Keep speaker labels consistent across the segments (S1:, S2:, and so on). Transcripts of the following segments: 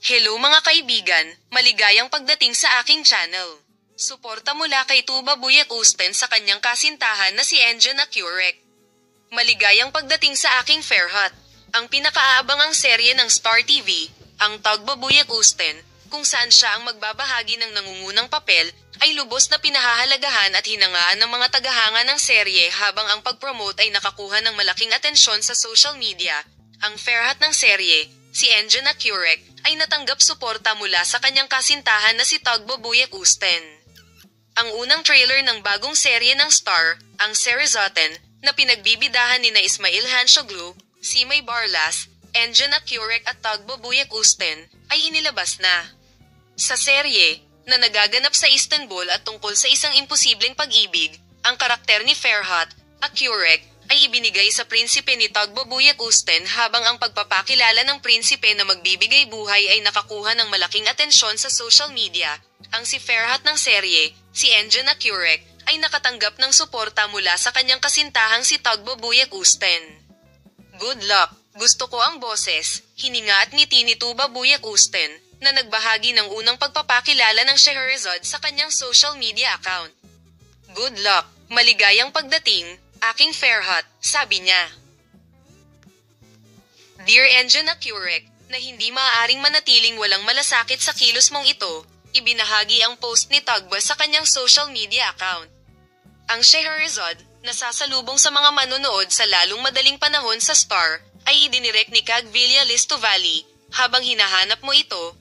S1: Hello mga kaibigan, maligayang pagdating sa aking channel. Suporta mula kay Tuba Buyek Usten sa kanyang kasintahan na si Enjan Akurek. Maligayang pagdating sa aking Fairhot, ang pinakaabangang serye ng Star TV, ang Tuba Buyek Usten, kung saan siya ang magbabahagi ng nangungunang papel, ay lubos na pinahahalagahan at hinangaan ng mga tagahanga ng serye habang ang pag-promote ay nakakuha ng malaking atensyon sa social media. Ang Fairhot ng serye, si Enjan Akurek, ay natanggap suporta mula sa kanyang kasintahan na si Tuba Buyek Usten. Ang unang trailer ng bagong serye ng Star, ang Serizoten, na pinagbibidahan nina Ismail Hanshoglu, Simay Barlas, Enjan Akurek at Tuba Buyek Usten, ay inilabas na. Sa serye, na nagaganap sa Istanbul at tungkol sa isang imposibleng pag-ibig, ang karakter ni Fairhot, Akurek, ay ibinigay sa prinsipe ni Tuba Buyek Usten habang ang pagpapakilala ng prinsipe na magbibigay buhay ay nakakuha ng malaking atensyon sa social media. Ang si Fairhot ng serye, si Enjan Akurek, ay nakatanggap ng suporta mula sa kanyang kasintahang si Tuba Buyek Usten. Good luck! Gusto ko ang boses, hininga at ngiti ni Tuba Buyek Usten, na nagbahagi ng unang pagpapakilala ng Scheherazade sa kanyang social media account. Good luck! Maligayang pagdating, aking Fairhot, sabi niya. Dear Enjan Akurek, na hindi maaaring manatiling walang malasakit sa kilos mong ito, ibinahagi ang post ni Tuba sa kanyang social media account. Ang Scheherazade, na sasalubong sa mga manonood sa lalong madaling panahon sa Star, ay idinirect ni Kag Villa Listovali. Habang hinahanap mo ito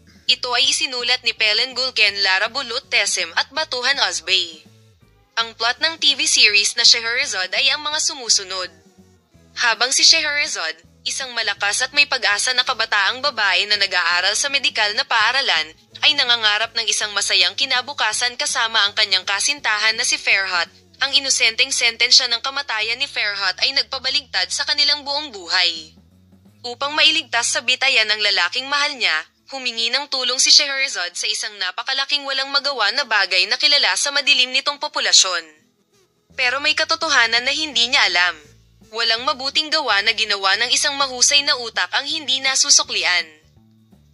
S1: ay isinulat ni Pelen Gulken, Lara Bulut Tesem at Batuhan Osbey. Ang plot ng TV series na Scheherazade ay ang mga sumusunod. Habang si Scheherazade, isang malakas at may pag-asa na kabataang babae na nag-aaral sa medikal na paaralan, ay nangangarap ng isang masayang kinabukasan kasama ang kanyang kasintahan na si Fairhot. Ang inosenteng sentensya ng kamatayan ni Fairhot ay nagpabaligtad sa kanilang buong buhay. Upang mailigtas sa bitayan ng lalaking mahal niya, humingi ng tulong si Scheherazade sa isang napakalaking walang magawa na bagay na kilala sa madilim nitong populasyon. Pero may katotohanan na hindi niya alam. Walang mabuting gawa na ginawa ng isang mahusay na utak ang hindi nasusuklian.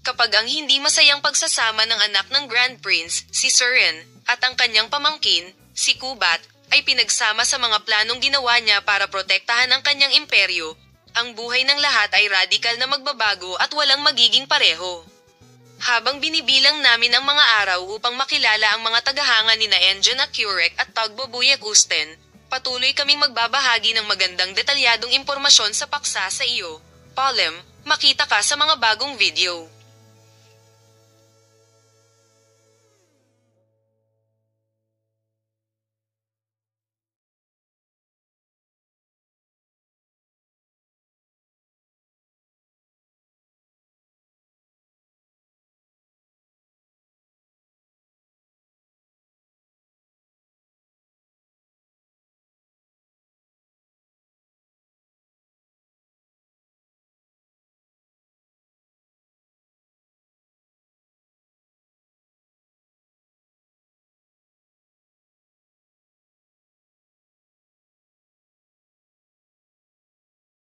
S1: Kapag ang hindi masayang pagsasama ng anak ng Grand Prince, si Surin, at ang kanyang pamangkin, si Kubat, ay pinagsama sa mga planong ginawa niya para protektahan ang kanyang imperyo, ang buhay ng lahat ay radikal na magbabago at walang magiging pareho. Habang binibilang namin ang mga araw upang makilala ang mga tagahanga nina Enjan Akurek at Tuba Buyek Usten, patuloy kaming magbabahagi ng magandang detalyadong impormasyon sa paksa sa iyo. Palem, makita ka sa mga bagong video.